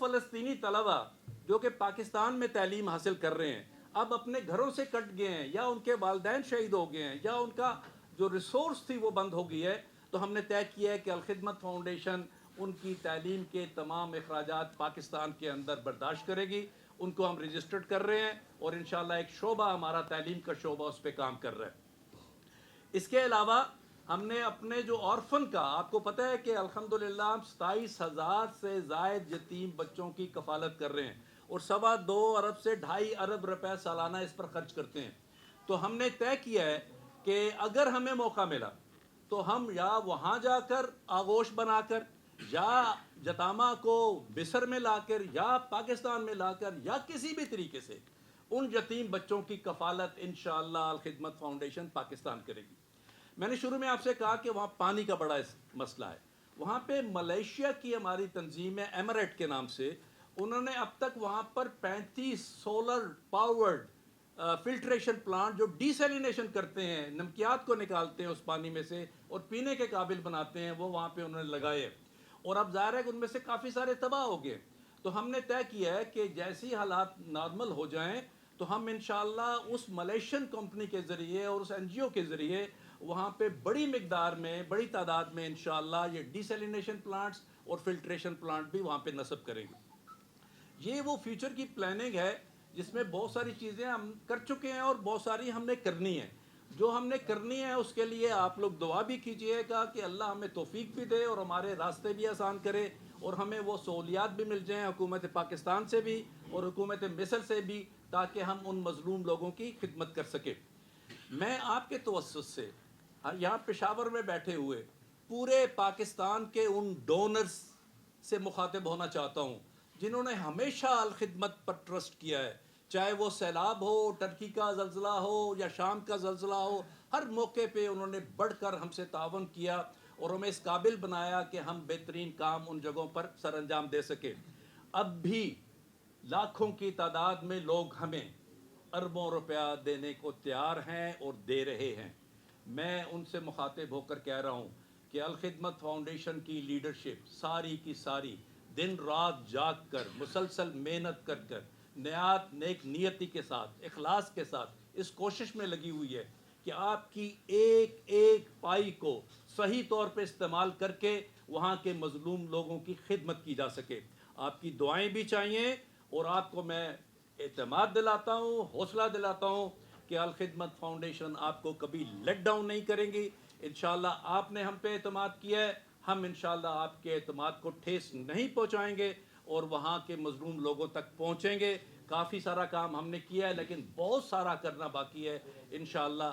فلسطینی طلبہ جو کہ پاکستان میں تعلیم حاصل کر رہے ہیں اب اپنے گھروں سے کٹ گئے ہیں یا ان کے والدین شہید ہو گئے ہیں یا ان کا جو ریسورس تھی وہ بند ہو گئی ہے، تو ہم نے طے کیا ہے کہ الخدمت فاؤنڈیشن ان کی تعلیم کے تمام اخراجات پاکستان کے اندر برداشت کرے گی۔ ان کو ہم رجسٹرڈ کر رہے ہیں اور انشاءاللہ ایک شعبہ ہمارا تعلیم کا شعبہ اس پہ کام کر رہا ہے۔ اس کے علاوہ ہم نے اپنے جو آرفن کا، آپ کو پتہ ہے کہ الحمدللہ ہم 27,000 سے زائد یتیم بچوں کی کفالت کر رہے ہیں اور 2.25 ارب سے 2.5 ارب روپے سالانہ اس پر خرچ کرتے ہیں۔ تو ہم نے طے کیا ہے کہ اگر ہمیں موقع ملا تو ہم یا وہاں جا کر آغوش بنا کر یا جتامہ کو مصر میں لا کر یا پاکستان میں لا کر یا کسی بھی طریقے سے ان یتیم بچوں کی کفالت انشاءاللہ الخدمت فاؤنڈیشن پاکستان کرے گی۔ میں نے شروع میں آپ سے کہا کہ وہاں پانی کا بڑا مسئلہ ہے۔ وہاں پہ ملیشیا کی ہماری تنظیم ہے ایمریٹ کے نام سے، انہوں نے اب تک وہاں پر 35 سولر پاورڈ فلٹریشن پلانٹ جو ڈی سیلینیشن کرتے ہیں، نمکیات کو نکالتے ہیں اس پانی میں سے اور پینے کے قابل بناتے ہیں، وہ وہاں پہ انہوں نے لگائے، اور اب ظاہر ہے کہ ان میں سے کافی سارے تباہ ہو گئے۔ تو ہم نے طے کیا ہے کہ جیسی حالات نارمل ہو جائیں تو ہم انشاءاللہ اس ملیشین کمپنی کے ذریعے اور اس این جی او کے ذریعے وہاں پہ بڑی مقدار میں، بڑی تعداد میں انشاءاللہ یہ ڈی سیلینیشن پلانٹس اور فلٹریشن پلانٹ بھی وہاں پہ نصب کریں گے۔ یہ وہ فیوچر کی پلاننگ ہے جس میں بہت ساری چیزیں ہم کر چکے ہیں اور بہت ساری ہم نے کرنی ہے۔ جو ہم نے کرنی ہے اس کے لیے آپ لوگ دعا بھی کیجئے گا کہ اللہ ہمیں توفیق بھی دے اور ہمارے راستے بھی آسان کرے اور ہمیں وہ سہولیات بھی مل جائیں حکومت پاکستان سے بھی اور حکومت مصر سے بھی، تاکہ ہم ان مظلوم لوگوں کی خدمت کر سکیں۔ میں آپ کے توسط سے یہاں پشاور میں بیٹھے ہوئے پورے پاکستان کے ان ڈونرز سے مخاطب ہونا چاہتا ہوں جنہوں نے ہمیشہ الخدمت پر ٹرسٹ کیا ہے، چاہے وہ سیلاب ہو، ٹرکی کا زلزلہ ہو یا شام کا زلزلہ ہو، ہر موقع پہ انہوں نے بڑھ کر ہم سے تعاون کیا اور ہمیں اس قابل بنایا کہ ہم بہترین کام ان جگہوں پر سر انجام دے سکیں۔ اب بھی لاکھوں کی تعداد میں لوگ ہمیں اربوں روپیہ دینے کو تیار ہیں اور دے رہے ہیں۔ میں ان سے مخاطب ہو کر کہہ رہا ہوں کہ الخدمت فاؤنڈیشن کی لیڈرشپ ساری کی ساری دن رات جاگ کر، مسلسل محنت کر کر، نیک نیتی کے ساتھ، اخلاص کے ساتھ اس کوشش میں لگی ہوئی ہے کہ آپ کی ایک ایک پائی کو صحیح طور پہ استعمال کر کے وہاں کے مظلوم لوگوں کی خدمت کی جا سکے۔ آپ کی دعائیں بھی چاہیے اور آپ کو میں اعتماد دلاتا ہوں، حوصلہ دلاتا ہوں کہ الخدمت فاؤنڈیشن آپ کو کبھی لیٹ ڈاؤن نہیں کریں گی۔ انشاءاللہ آپ نے ہم پہ اعتماد کیا ہے، ہم انشاءاللہ آپ کے اعتماد کو ٹھیس نہیں پہنچائیں گے اور وہاں کے مظلوم لوگوں تک پہنچیں گے۔ کافی سارا کام ہم نے کیا ہے لیکن بہت سارا کرنا باقی ہے انشاءاللہ۔